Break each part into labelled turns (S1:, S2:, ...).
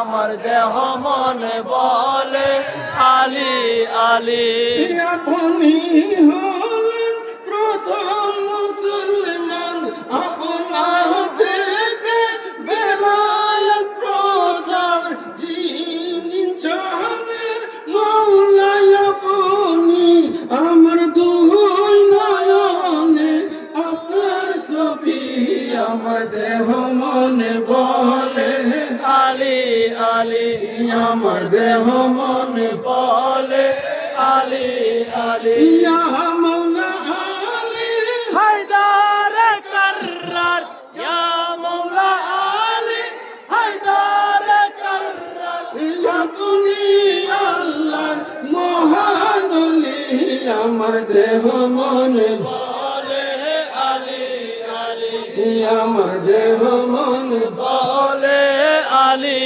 S1: আমার দেহ মনে বলে আলী আলী।
S2: আপনি হলেন প্রথম মুসলমান, আপনার থেকে বেলায়েত প্রচার, যিনি জাহানের মওলাই আপনি, আমার দুই নয়নে আপনার ছবি, আমার দেহ মনে বলে
S1: আলী আলী আমার দেহ মনে বলে আলী আলী।
S2: ইয়া মাওলা আলী
S1: হায়দার কাররার ইয়া মাওলা আলী হায়দার কাররার।
S2: আপনি আল্লাহর মহান ওলি, আমার দেহ মনে
S1: বলে আলী আলী
S2: আমার দেহ মনে
S1: বলে আলী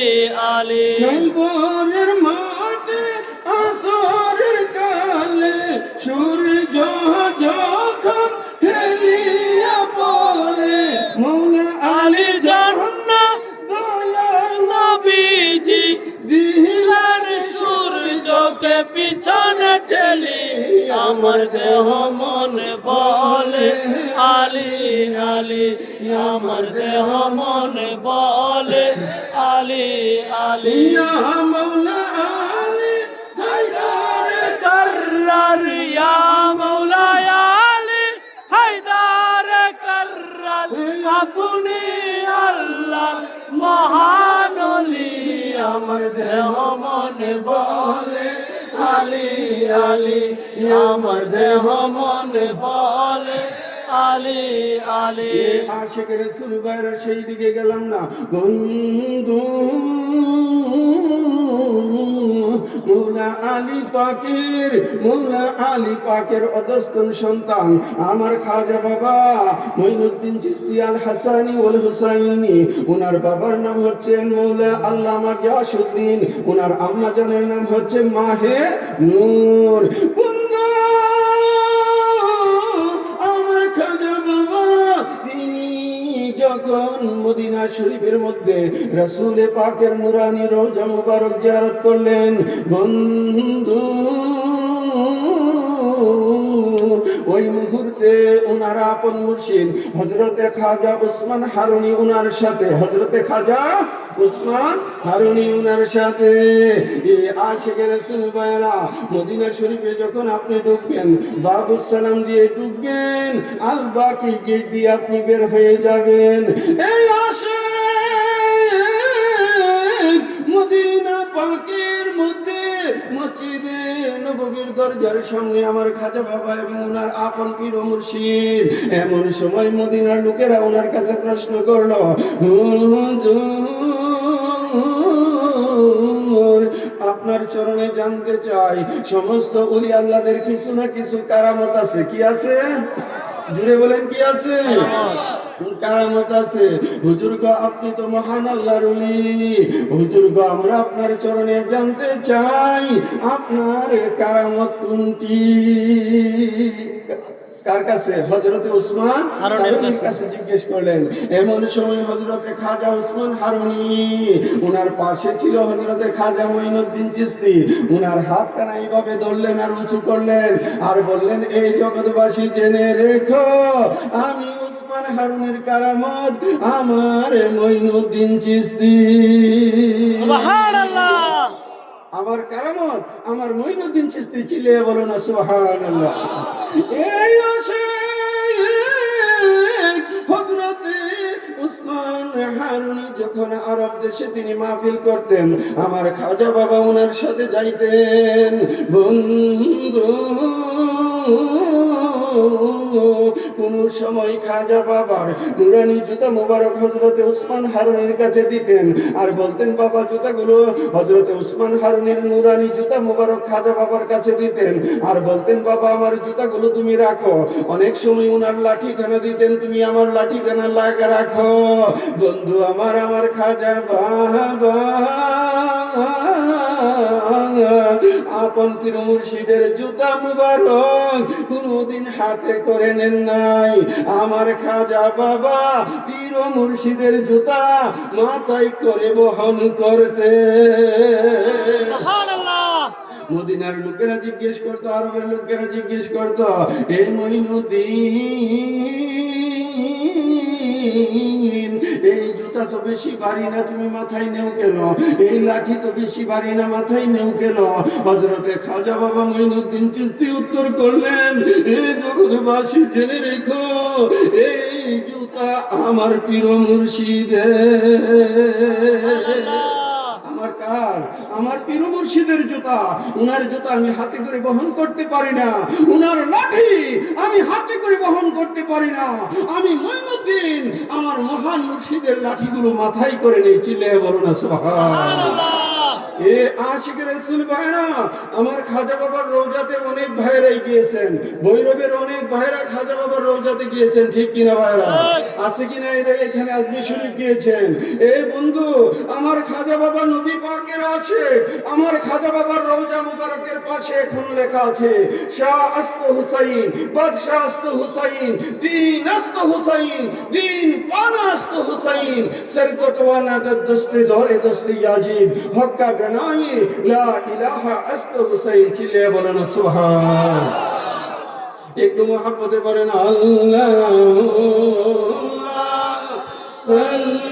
S1: আলী।
S2: বনের মাঠে আসরের কালে সূর্য যখন হেলিয়া পড়ে, মৌলা
S1: আলীর জন্য
S2: দয়ার
S1: নবীজি দিলেন সূর্যকে পিছনে ঠেলি। আমার দেহ মনে বলে আলী আলী আমার দেহ মনে বলে আলী আলী।
S2: ইয়া মাওলা আলী হায়দার
S1: কাররার ইয়া মাওলা আলী হায়দার কাররার। আপনি আল্লাহ মহান ওলি, আমার দেহ মনে বলে আলী আলী আমার দেহ মনে বলে আলী আলী।
S2: আশিক রাসূল বাইরা সেই দিকে গেলাম না বন্ধু, মৌলা আলী পাকের অধস্তন সন্তান আমার খাজা বাবা মঈনুদ্দিন চিশতি আল হাসানি ওয়াল হুসাইনি। ওনার বাবার নাম হচ্ছে মৌলা আল্লামা গিয়াসউদ্দিন, ওনার আম্মা জানের নাম হচ্ছে মাহে নূর। বন্ধু, আমার খাজা বাবা তিনি যখন মদিনা শরীফের মধ্যে রাসূল পাকের নুরানি রওজা মুবারক জিয়ারত করলেন, বন্ধু ওই মুহূর্তে ওনার আপন মুর্শিদ হযরতে খাজা উসমান হারুনি ওনার সাথে, হযরতে খাজা উসমান হারুনি ওনার সাথে এই আশিকে রাসূল ভাইরা মদিনা শরীফে যখন আপনি ঢুকবেন বাবুস সালাম দিয়ে ঢুকবেন, আল বাকি গেট দিয়ে আপনি বের হয়ে যাবেন। এই আশিক মদিনা পাকের মধ্যে মসজিদে নববীর দরজার সামনে আমার খাজা বাবা এবং ওনার আপন পীর ও মুর্শিদ। এমন সময় মদিনার লোকেরা ওনার কাছে প্রশ্ন করলো, হুজুর আপনার চরণে জানতে চাই সমস্ত ওলি আল্লাহদের কিছু না কিছু কারামত আছে। কি আছে? জুড়ে বলেন কি আছে? কারামত আছে। হুজুর গো আপনি তো মহান আল্লাহর ওলি, হুজুর গো আমরা আপনার চরণে জানতে চাই আপনার কারামত কোনটি? কার কাছে? হযরতে উসমান হারুনির কাছে জিজ্ঞেস করলেন। এমন সময় হযরতে খাজা উসমান হারুনি, ওনার পাশে ছিল হযরতে খাজা মঈনুদ্দিন চিশতি। ওনার হাতখানা এইভাবে ধরলেন আর উঁচু করলেন আর বললেন, এই জগৎবাসী জেনে রেখো, আমি উসমান হারুনির কারামত আমার মঈনুদ্দিন চিশতি।
S1: সুবহানাল্লাহ।
S2: আমার কারামত আমার মঈনুদ্দিন চিশতি। চিল্লিয়ে বলো না সুবহানাল্লাহ। এই আশিক হযরতে উসমান হারুনি যখন আরব দেশে তিনি মাহফিল করতেন, আমার খাজা বাবা ওনার সাথে যাইতেন। বন্ধু কোন সময় খাজা বাবার নুরানি জুতা মোবারক হযরতে উসমান হারুনির কাছে দিতেন আর বলতেন, বাবা জুতাগুলো, হযরতে উসমান হারুনির নুরানি জুতা মোবারক খাজা বাবার কাছে দিতেন আর বলতেন, বাবা আমার জুতাগুলো তুমি রাখো। অনেক সময় উনার লাঠিখানা দিতেন, তুমি আমার লাঠিখানা রাখো। বন্ধু আমার খাজা বাবা আপন পীর মুর্শিদের জুতা মুবারক কোনদিন হাতে করে নেন নাই। আমার খাজা বাবা পীর মুর্শিদের জুতা মাথায় করে বহন করতে। মদিনার লোকেরা জিজ্ঞেস করতো, আরবের লোকেরা জিজ্ঞেস করতো, এ মঈনুদ্দিন এই জুতা তো বেশি ভারী না, তুমি মাথায় নেও কেন? এই লাঠি তো বেশি ভারী না, মাথায় নেও কেন? হযরতে খাজা বাবা মঈনুদ্দিন চিশতি উত্তর করলেন, এ জগৎবাসী জেনে রেখো, এই জুতা আমার পীর মুর্শিদের। আমার কার? আমার পীর মুর্শিদের জুতা। উনার জুতা আমি হাতে করে বহন করতে পারি না, উনার লাঠি আমি হাতে করে বহন করতে পারি না। আমি মঈনুদ্দিন আমার মহান মুর্শিদের লাঠিগুলো মাথায় করে নেই। চিল্লায়ে বলো না সুবহানাল্লাহ। এ আশিকের রাসূল ভাইরা, আমার খাজা বাবার রওজাতে অনেক ভাইরাই গিয়েছেন, ভৈরবের অনেক ভাইরা খাজা বাবার রওজাতে গিয়েছেন, ঠিক কিনা ভাইরা? আছে কিনা এরা এখানে আজমি শরীফ গিয়েছেন? এই বন্ধু, আমার খাজা বাবা নবী পাকের আছে, আমার খাজা বাবার রওজা মুবারকের পাশে এখন লেখা আছে, শাহ আস্ত হুসাইন, বাদশাহ আস্ত হুসাইন, দিন আস্ত হুসাইন, দিন পানা আস্ত হুসাইন, সরকতওয়ানা দস্তে ধরে দস্তে ইয়াজিদ, হক্কা গনাই লা ইলাহা আস্ত হুসাইন। চিল্লায়ে বলেন সুবহান। একটু মুহাব্বতে বলেন আল্লাহুম্মা সাল্লি